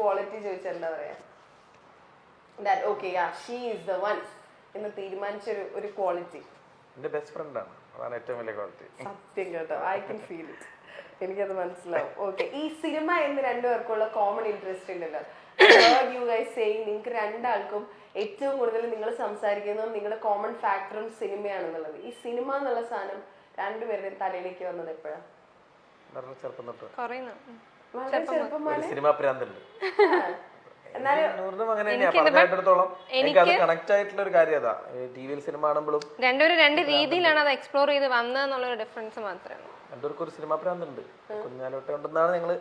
Quality ചോദിച്ചാൽ എന്താ പറയാ? That okay, yeah, she is the one എന്ന് തീരുമാനിച്ച ഒരു ക്വാളിറ്റി. എന്റെ ബെസ്റ്റ് ഫ്രണ്ട് ആണ്, അതാണ് ഏറ്റവും വലിയ ക്വാളിറ്റി. സത്യം കേട്ടോ, ഐ കൻ ഫീൽ ഇറ്റ്, എനിക്കത് മനസ്സിലാവും. ഓക്കെ, ഈ സിനിമ എന്ന് രണ്ടുപേർക്കുള്ള കോമൺ ഇൻട്രസ്റ്റ് ഉണ്ടല്ലോ. യു ഗൈസ് സേയിങ് നിങ്ങൾക്ക് രണ്ടാൾക്കും ഏറ്റവും കൂടുതൽ നിങ്ങൾ സംസാരിക്കുന്നതും നിങ്ങളുടെ കോമൺ ഫാക്ടറും സിനിമയാണെന്നുള്ളത്. ഈ സിനിമ എന്നുള്ള സാധനം രണ്ടുപേരുടെയും തലയിലേക്ക് വന്നത് എപ്പോഴാണ്? ചെറുപ്പം തൊട്ട് വളരെ ചെറുപ്പം മുതലേ സിനിമ പ്രാന്തുണ്ട്. എന്നാലും അങ്ങനെ തന്നെയാ പറഞ്ഞിടത്തോളം എനിക്ക് അത് കണക്ട് ആയിട്ടുള്ള ഒരു കാര്യം അതാ. ടിവിയിൽ സിനിമ കാണുമ്പോഴും രണ്ടുപേരും രണ്ട് രീതിയിലാണ് അത് എക്സ്പ്ലോർ ചെയ്ത് വന്നതെന്നുള്ള ഡിഫറൻസ് മാത്രമേ. രണ്ടുപേർക്കും ഒരു സിനിമ പ്രാന്തുണ്ട് കുഞ്ഞാലോട്ടെ ഉണ്ടെന്നാണ് ഞങ്ങള്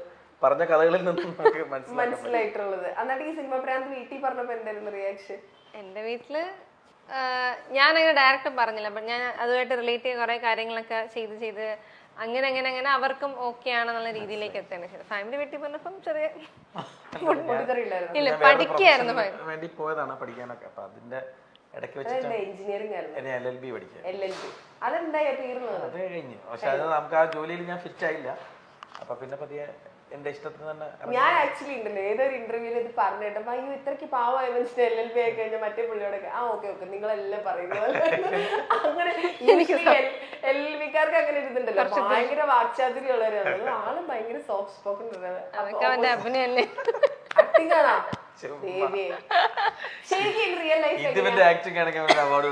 പറഞ്ഞ കഥകളിൽ നിന്നും നമുക്ക് മനസ്സിലായിട്ടുള്ളത്. എന്നിട്ട് ഈ സിനിമ പ്രാന്ത് വീട്ടിൽ പറഞ്ഞപ്പോ എന്തായിരുന്നു റിയാക്ഷൻ? എന്റെ വീട്ടില് ഞാനങ്ങനെ ഡയറക്റ്റ് പറഞ്ഞില്ല, ബട്ട് ഞാൻ അതുമായിട്ട് റിലേറ്റ് ചെയ്ത കുറെ കാര്യങ്ങളൊക്കെ ചെയ്ത് അങ്ങനെ അങ്ങനെ അങ്ങനെ അവർക്കും ഓക്കെ ആണെന്നുള്ള രീതിയിലേക്ക് എത്തുകയാണ് ചെയ്തത്. ഫാമിലി വീട്ടിൽ പറഞ്ഞപ്പം ചെറിയ ഇല്ല പഠിക്കായിരുന്നു വേണ്ടി പോയതാണ് പഠിക്കാനൊക്കെ. അപ്പൊ അതിന്റെ ഇടയ്ക്ക് വെച്ചിട്ട് എഞ്ചിനീയറിംഗ് ആയിരുന്നു, LLB പഠിക്കാൻ. അതെന്തായാ തീർന്നത്? അത് കഴിഞ്ഞു. പക്ഷെ അത് നമുക്ക് ആ ജോലിയിൽ ഞാൻ ഫിറ്റ് ആയില്ല. അപ്പൊ പിന്നെ പതിയെ എന്റെ ഇഷ്ടത്തിന് തന്നെ. ഞാൻ ആക്ച്വലി ഉണ്ടല്ലോ ഏതൊരു ഇന്റർവ്യൂവിൽ ഇത് പറഞ്ഞിട്ടപ്പോ അയ്യോ ഇത്രയ്ക്ക് പാവമായ മനുഷ്യൻ LLB ആയി കഴിഞ്ഞാൽ മറ്റേ പുള്ളിയോടൊക്കെ ഓക്കെ നിങ്ങളെല്ലാം പറയുന്നത് അങ്ങനെ. LLBക്കാർക്ക് അങ്ങനെ ഇതുണ്ടല്ലോ, ഭയങ്കര വാക്ചാതുര്യം ഉള്ളവരാണ്. ആളും ഭയങ്കര സോഫ്റ്റ് സ്പോക്കൺ അഭിനയല്ലേ, ആക്ടിംഗ് ആണോ ദേവിയെ? ശരിക്കും റിയൽ ലൈഫ് ഇത് എന്റെ ആക്ടിംഗ് ആണെങ്കിൽ അവാർഡ്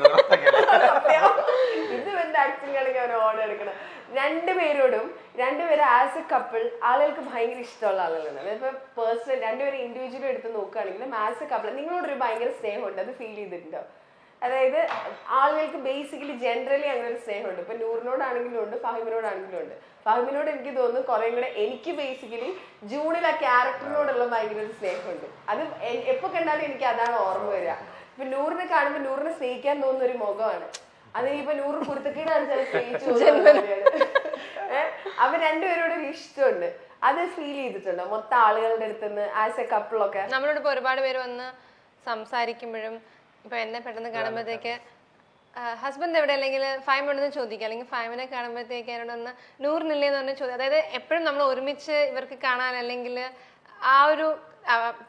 ഇത് എന്റെ ആക്ടിംഗ് ആണെങ്കിൽ അവൻ അവാർഡ് എടുക്കണം. രണ്ടുപേരും ആസ് എ കപ്പിൾ ആളുകൾക്ക് ഭയങ്കര ഇഷ്ടമുള്ള ആളുകളാണ്. അതിപ്പോ പേഴ്സണൽ രണ്ടുപേരും ഇൻഡിവിജ്വലി എടുത്ത് നോക്കുകയാണെങ്കിലും ആസ് എ കപ്പിൾ നിങ്ങളോടൊരു ഭയങ്കര സ്നേഹമുണ്ട്, അത് ഫീൽ ചെയ്തിട്ടുണ്ടോ? അതായത് ആളുകൾക്ക് ബേസിക്കലി ജനറലി അങ്ങനെ ഒരു സ്നേഹമുണ്ട്. ഇപ്പൊ നൂറിനോടാണെങ്കിലും ഉണ്ട്, ഫഹിമിനോടാണെങ്കിലും ഉണ്ട്. ഫഹിമിനോട് എനിക്ക് തോന്നുന്നു കുറെ കൂടെ എനിക്ക് ബേസിക്കലി ജൂണിൽ ആ ക്യാരക്ടറിനോടുള്ള ഭയങ്കര ഒരു സ്നേഹമുണ്ട്. അത് എപ്പോ കണ്ടാലും എനിക്ക് അതാണ് ഓർമ്മ വരിക. ഇപ്പൊ നൂറിനെ കാണുമ്പോൾ നൂറിനെ സ്നേഹിക്കാൻ തോന്നുന്ന ഒരു മുഖമാണ്. അതിനിപ്പോ നൂറ് കുരുത്തക്കേടാണ് ചില സ്നേഹിച്ചു. അവർ രണ്ടുപേരോട് ഒരു ഇഷ്ടമുണ്ട്, അത് ഫീൽ ചെയ്തിട്ടുണ്ടോ മൊത്തം ആളുകളുടെ അടുത്തുനിന്ന് ആസ് എ കപ്പിളൊക്കെ? നമ്മളോട് ഇപ്പൊ ഒരുപാട് പേര് വന്ന് സംസാരിക്കുമ്പോഴും ഇപ്പൊ എന്നെ പെട്ടെന്ന് കാണുമ്പോഴത്തേക്ക് ഹസ്ബൻഡ് എവിടെ അല്ലെങ്കിൽ ഫൈമിനോടൊന്ന് ചോദിക്കുക, അല്ലെങ്കിൽ ഫൈമിനെ കാണുമ്പോഴത്തേക്ക് എന്നോടൊന്ന് നൂറിനില്ലേന്ന് പറഞ്ഞ ചോദ്യം. അതായത് എപ്പോഴും നമ്മൾ ഒരുമിച്ച് ഇവർക്ക് കാണാൻ അല്ലെങ്കിൽ ആ ഒരു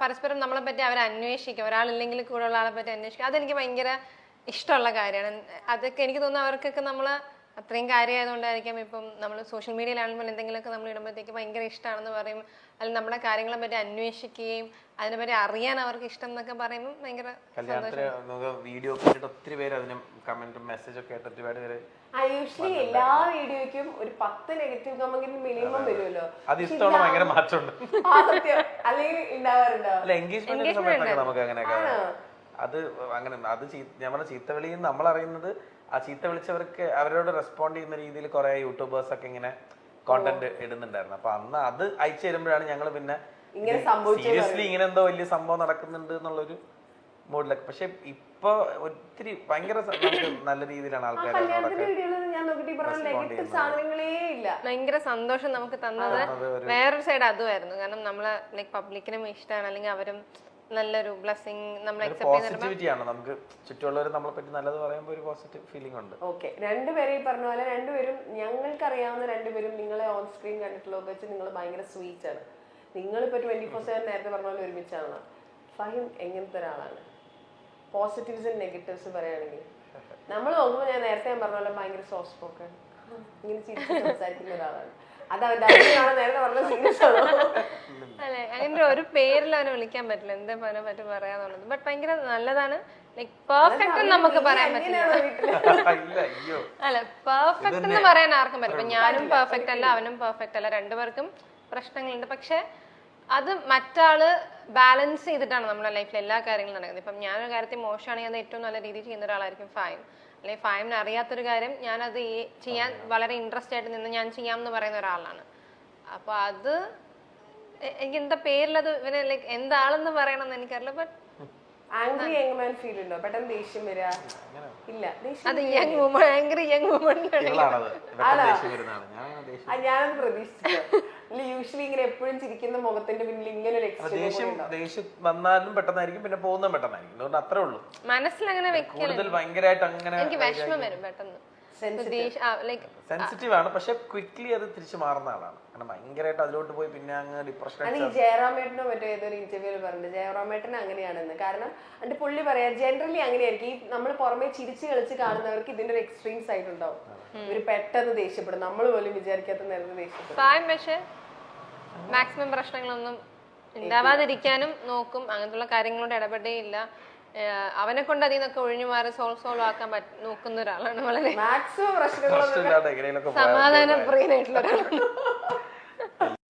പരസ്പരം നമ്മളെ പറ്റി അവർ അന്വേഷിക്കുക, ഒരാളില്ലെങ്കിൽ കൂടെ ഉള്ള ആളെ പറ്റി അന്വേഷിക്കുക. അതെനിക്ക് ഭയങ്കര ഇഷ്ടമുള്ള കാര്യമാണ്. അതൊക്കെ എനിക്ക് തോന്നുന്നു അവർക്കൊക്കെ നമ്മൾ അത്രയും കാര്യമായതുകൊണ്ടായിരിക്കാം ഇപ്പം നമ്മൾ സോഷ്യൽ മീഡിയയിലാണെങ്കിലും എന്തെങ്കിലുമൊക്കെ നമ്മൾ ഇടുമ്പോഴത്തേക്ക് ഭയങ്കര ഇഷ്ടമാണെന്ന് പറയും, അല്ലെങ്കിൽ നമ്മുടെ കാര്യങ്ങളെ പറ്റി അന്വേഷിക്കുകയും അതിനെപ്പറ്റി അറിയാൻ അവർക്ക് ഇഷ്ടം എന്നൊക്കെ പറയുമ്പോൾ ഭയങ്കര വീഡിയോ ഒത്തിരി പേര് അതിന് കമന്റും മെസ്സേജ് ഒക്കെ ആയിട്ട് ഒരുപാട് പേര് യൂഷ്വലി എല്ലാ വീഡിയോയ്ക്കും ഒരു 10 നെഗറ്റീവ് കമന്റ് മിനിമം വരുമല്ലോ. അത് ഇഷ്ടമാണ്, ഭയങ്കര മാറ്റമുണ്ട്. അല്ലെങ്കിൽ ഉണ്ടാവാറുണ്ടോ? അല്ല എൻഗേജ്മെന്റ് സമയത്തൊക്കെ നമുക്ക് അങ്ങനെയൊക്കെ അത് അങ്ങനെ അത് ഞാൻ പറഞ്ഞ ചീത്തവിളി നമ്മൾ അറിയുന്നത് ആ ചീത്ത വിളിച്ചവർക്ക് അവരോട് റെസ്പോണ്ട് ചെയ്യുന്ന രീതിയിൽ കുറെ യൂട്യൂബേഴ്സ് ഒക്കെ ഇങ്ങനെ കോണ്ടന്റ് ഇടുന്നുണ്ടായിരുന്നു. അപ്പൊ അന്ന് അത് അയച്ചു തരുമ്പോഴാണ് ഞങ്ങൾ പിന്നെ സീരിയസ്ലി ഇങ്ങനെ എന്തോ വലിയ സംഭവം നടക്കുന്നുണ്ട് എന്നുള്ളൊരു മൂഡിലൊക്കെ. പക്ഷെ ഇപ്പൊ ഒത്തിരി ഭയങ്കര നല്ല രീതിയിലാണ് ആൾക്കാർ ഭയങ്കര സന്തോഷം നമുക്ക് തന്നത്. വേറൊരു സൈഡ് അതുമായിരുന്നു, കാരണം നമ്മളെ ലൈക് പബ്ലിക്കിനും ഇഷ്ടമാണ്, അല്ലെങ്കിൽ അവരും നല്ലൊരു ബ്ലെസ്സിങ് നമ്മൾ പോസിറ്റിവിറ്റിയാണ്. നമുക്ക് ചുറ്റുമുള്ളവർ നമ്മളെ പറ്റി നല്ലത് പറയുമ്പോൾ ഒരു പോസിറ്റീവ് ഫീലിംഗ് ഉണ്ട്. ഓക്കെ, രണ്ടുപേരും ഈ പറഞ്ഞ പോലെ രണ്ടുപേരും ഞങ്ങൾക്ക് അറിയാവുന്ന രണ്ടുപേരും നിങ്ങളെ ഓൺ സ്ക്രീൻ കണ്ടിട്ടുള്ളതൊക്കെ വെച്ച് നിങ്ങൾ ഭയങ്കര സ്വീറ്റ് ആണ്. നിങ്ങളിപ്പോ 24/7 നേരത്തെ പറഞ്ഞ പോലെ ഒരുമിച്ചാണല്ലോ. ഫഹിം എങ്ങനത്തെ ഒരാളാണ്? പോസിറ്റീവ്സ് ആൻഡ് നെഗറ്റീവ്സ് പറയുകയാണെങ്കിൽ നമ്മൾ നോക്കുമ്പോൾ ഞാൻ നേരത്തെ പറഞ്ഞ പോലെ ഭയങ്കര സോഫ്റ്റ് സ്പോക്കൺ ഇങ്ങനെ ചിരിച്ച് സംസാരിക്കുന്ന ഒരാളാണ്. അത് അവന്റെ നേരത്തെ പറഞ്ഞ സീരിയസ് ആണോ? അല്ലെ, അങ്ങനെ ഒരു പേരിൽ അവനെ വിളിക്കാൻ പറ്റില്ല, എന്താ അവനെ പറ്റി പറയാന്നുള്ളത്. ബട്ട് ഭയങ്കര നല്ലതാണ്. ലൈക് പെർഫെക്റ്റ് നമുക്ക് പറയാൻ പറ്റില്ല. അല്ല, പെർഫെക്റ്റ് എന്ന് പറയാൻ ആർക്കും പറ്റില്ല. ഞാനും പെർഫെക്റ്റ് അല്ല, അവനും പെർഫെക്റ്റ് അല്ല, രണ്ടുപേർക്കും പ്രശ്നങ്ങളുണ്ട്. പക്ഷെ അത് മറ്റാള് ബാലൻസ് ചെയ്തിട്ടാണ് നമ്മുടെ ലൈഫിൽ എല്ലാ കാര്യങ്ങളും നടക്കുന്നത്. ഇപ്പം ഞാനൊരു കാര്യത്തിൽ മോശമാണെങ്കിൽ അത് ഏറ്റവും നല്ല രീതിയിൽ ചെയ്യുന്ന ഒരാളായിരിക്കും ഫൈം. അല്ലെങ്കിൽ ഫൈമിന് അറിയാത്തൊരു കാര്യം ഞാനത് ചെയ്യാൻ വളരെ ഇൻട്രസ്റ്റ് ആയിട്ട് നിന്ന് ഞാൻ ചെയ്യാമെന്ന് പറയുന്ന ഒരാളാണ്. അപ്പൊ അത് എനിക്ക് എന്താ പേരിലത് ഇവനെ ലൈക്ക് എന്താളെന്ന് പറയണമെന്ന് എനിക്കറിയില്ല. But angry young man feel ഉണ്ടോ? പെട്ടെന്ന് ദേഷ്യം വരിക? ഇല്ല, അത് young woman, angry young woman ഞാനത് പ്രതീക്ഷിച്ചു. യൂഷ്വലി ഇങ്ങനെ എപ്പോഴും ചിരിക്കുന്ന മുഖത്തിന്റെ പിന്നിൽ ഇങ്ങനെ ഒരു ദേഷ്യം വന്നാലും പെട്ടെന്നായിരിക്കും, പിന്നെ പോകുന്നതും പെട്ടെന്നായിരിക്കും. അതുകൊണ്ട് അത്രേ ഉള്ളൂ. മനസ്സിൽ അങ്ങനെ കൂടുതൽ ഭയങ്കരമായിട്ട് അങ്ങനെ എനിക്ക് വിഷമം വരും പെട്ടെന്ന്. ലൈക്ക് സെൻസിറ്റീവ് ആണ്, പക്ഷെ ക്വിക്ലി അത് തിരിച്ചു മാറുന്ന ആളാണ്. കാരണം ഭയങ്കരമായിട്ട് അതിലോട്ട് പോയി പിന്നെ അങ്ങ് ഡിപ്രഷൻ. അത് ഈ ജയറാമേട്ടനോ മറ്റോ ഏതൊരു ഇന്റർവ്യൂല് പറഞ്ഞിട്ട് ജയറാമേട്ടൻ അങ്ങനെയാണെന്ന്. കാരണം എന്റെ പുള്ളി പറയാ ജനറലി അങ്ങനെയായിരിക്കും. ഈ നമ്മൾ പുറമെ ചിരിച്ച് കളിച്ച് കാണുന്നവർക്ക് ഇതിന്റെ ഒരു എക്സ്ട്രീം സൈഡ് ഉണ്ടാവും. ഇവര് പെട്ടെന്ന് ദേഷ്യപ്പെടും, നമ്മൾ പോലും വിചാരിക്കാത്ത നേരത്തെ ദേഷ്യപ്പെടും. പക്ഷെ മാക്സിമം പ്രശ്നങ്ങളൊന്നും ഉണ്ടാവാതിരിക്കാനും നോക്കും. അങ്ങനത്തെ കാര്യങ്ങളോട് ഇടപെടേ ഇല്ല. അവനെ കൊണ്ട് അതിൽ നിന്നൊക്കെ ഒഴിഞ്ഞു മാറി സോൾവ് ആക്കാൻ നോക്കുന്ന ഒരാളാണ്. വളരെ മാക്സിമം പ്രശ്നങ്ങളൊന്നും എങ്ങനെയൊക്കെ സമാധാനപ്രിയനായിട്ടുള്ള ഒരാളാണ്.